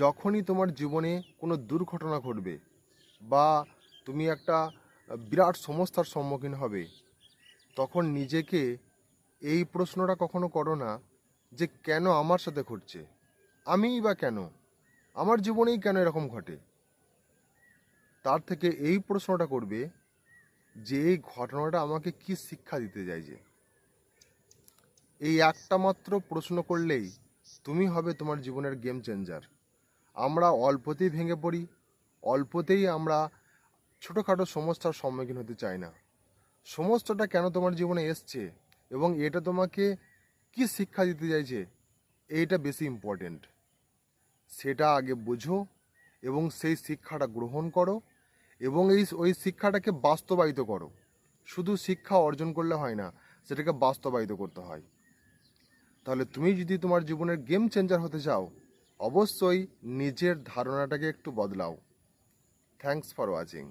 যখনই তোমার জীবনে কোনো দুর্ঘটনা ঘটবে বা তুমি একটা বিরাট সমস্যার সম্মুখীন হবে, তখন নিজেকে এই প্রশ্নটা কখনো করো না যে কেন আমার সাথে ঘটছে, আমিই বা কেন, আমার জীবনেই কেন এরকম ঘটে। তার থেকে এই প্রশ্নটা করবে যে এই ঘটনাটা আমাকে কি শিক্ষা দিতে চাইছে। এই একটা মাত্র প্রশ্ন করলেই তুমি হবে তোমার জীবনের গেম চেঞ্জার। আমরা অল্পতেই ভেঙে পড়ি, অল্পতেই আমরা ছোটোখাটো সমস্যার সম্মুখীন হতে চাই না। সমস্যাটা কেন তোমার জীবনে এসছে এবং এটা তোমাকে কি শিক্ষা দিতে চাইছে, এইটা বেশি ইম্পর্টেন্ট। সেটা আগে বুঝো এবং সেই শিক্ষাটা গ্রহণ করো এবং ওই শিক্ষাটাকে বাস্তবায়িত করো। শুধু শিক্ষা অর্জন করলে হয় না, সেটাকে বাস্তবায়িত করতে হয়। তাহলে তুমি যদি তোমার জীবনের গেম চেঞ্জার হতে চাও, অবশ্যই নিজের ধারণাটাকে একটু বদলাও। Thanks for watching.